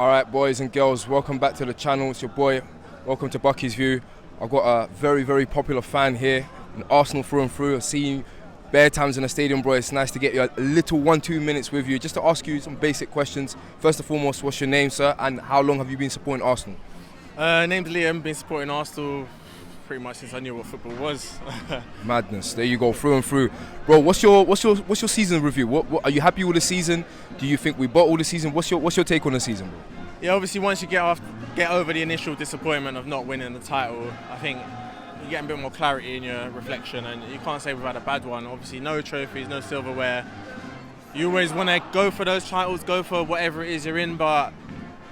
Alright, boys and girls, welcome back to the channel. It's your boy. Welcome to Bucky's View. I've got a very, very popular fan here, an Arsenal through and through. I've seen you bare times in the stadium, bro. It's nice to get you a little 1-2 minutes with you just to ask you some basic questions. First and foremost, what's your name, sir, and how long have you been supporting Arsenal? Name's Liam, been supporting Arsenal pretty much since I knew what football was. Madness. There you go, through and through. Bro, what's your season review? What are you happy with the season? Do you think we bottled the season? What's your take on the season, bro? Yeah, obviously once you get over the initial disappointment of not winning the title, I think you get a bit more clarity in your reflection, and you can't say we've had a bad one. Obviously no trophies, no silverware. You always want to go for those titles, go for whatever it is you're in, but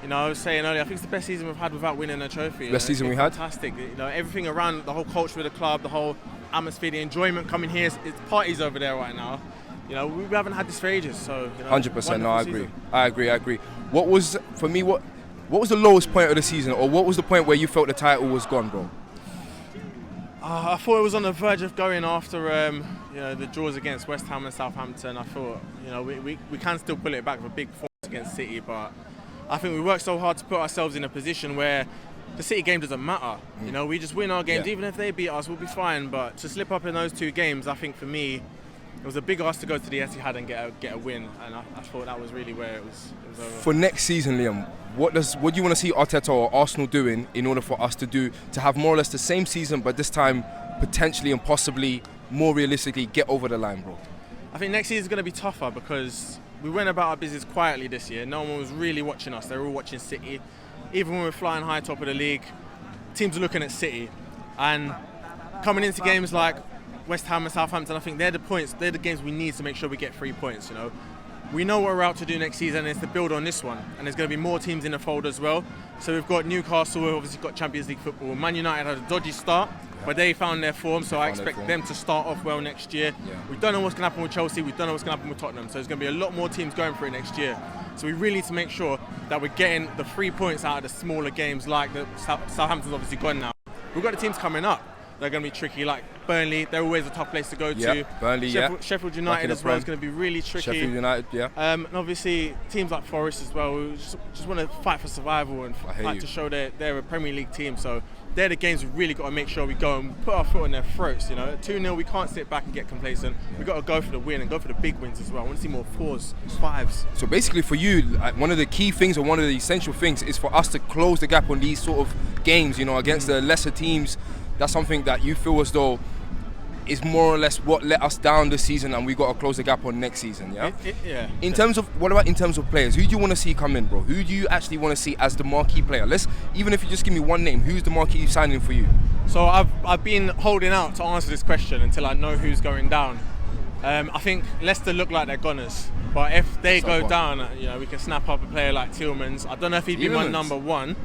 you know, I was saying earlier, I think it's the best season we've had without winning a trophy. Best season we had? Fantastic. You know, everything around the whole culture of the club, the whole atmosphere, the enjoyment coming here, it's parties over there right now. You know, we haven't had this for ages, so you know, 100%. No, I agree. What was the lowest point of the season, or what was the point where you felt the title was gone, bro? I thought it was on the verge of going after you know, the draws against West Ham and Southampton. I thought, you know, we can still pull it back with a big performance against City, but I think we worked so hard to put ourselves in a position where the City game doesn't matter. You know, we just win our games. Even if they beat us, we'll be fine. But to slip up in those two games, I think for me, it was a big ask to go to the Etihad and get a win, and I thought that was really where it was over. For next season, Liam, what do you want to see Arteta or Arsenal doing in order for us to have more or less the same season, but this time potentially and possibly more realistically get over the line, bro? I think next season is going to be tougher because we went about our business quietly this year. No one was really watching us. They were all watching City. Even when we're flying high top of the league, teams are looking at City. And coming into games like West Ham and Southampton, I think they're the games we need to make sure we get 3 points, you know. We know what we're out to do next season, and it's to build on this one. And there's going to be more teams in the fold as well. So we've got Newcastle, we've obviously got Champions League football. Man United had a dodgy start, but they found their form, so I expect them to start off well next year. We don't know what's going to happen with Chelsea, we don't know what's going to happen with Tottenham, so there's going to be a lot more teams going for it next year. So we really need to make sure that we're getting the 3 points out of the smaller games, like the Southampton's obviously gone now. We've got the teams coming up. They're going to be tricky, like Burnley. They're always a tough place to go to. Burnley, Sheffield United as well is going to be really tricky. Sheffield United, and obviously teams like Forest as well, who just want to fight for survival and fight to show they're a Premier League team. So they're the games we've really got to make sure we go and put our foot on their throats. You know, 2-0, we can't sit back and get complacent. We've got to go for the win and go for the big wins as well. I want to see more 4s, 5s. So basically for you, one of the key things or one of the essential things is for us to close the gap on these sort of games, you know, against the lesser teams. That's something that you feel as though is more or less what let us down this season, and we got to close the gap on next season, yeah? In terms of players, who do you want to see come in, bro? Who do you actually want to see as the marquee player? Even if you just give me one name, who's the marquee signing for you? So I've been holding out to answer this question until I know who's going down. I think Leicester look like they're goners, but if they go down, you know, we can snap up a player like Tielemans. I don't know if he'd be my number one,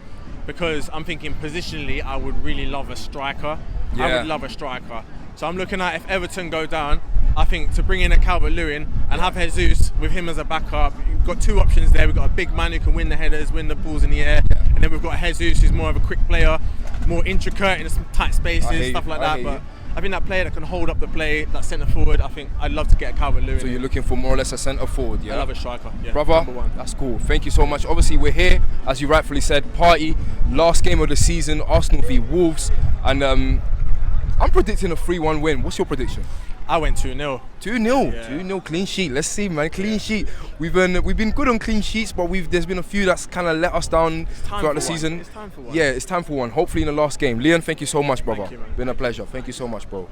because I'm thinking positionally I would really love a striker. I would love a striker. So I'm looking at, if Everton go down, I think to bring in a Calvert-Lewin and have Jesus with him as a backup. You've got two options there. We've got a big man who can win the headers, win the balls in the air, and then we've got Jesus who's more of a quick player, more intricate in some tight spaces, stuff like that. But I think that player that can hold up the play, that centre forward, I think I'd love to get a Calvert-Lewin. So you're looking for more or less a centre forward, yeah? I love a striker, Brother, that's cool. Thank you so much. Obviously we're here, as you rightfully said, party, last game of the season, Arsenal v Wolves, and I'm predicting a 3-1 win. What's your prediction? I went 2-0. 2-0, 2-0, clean sheet. Let's see, man, clean sheet. We've been good on clean sheets, but there's been a few that's kind of let us down throughout the season. It's time for one. Yeah, it's time for one. Hopefully in the last game. Leon, thank you so much, brother. Thank you, man. Been a pleasure. Thank you so much, bro.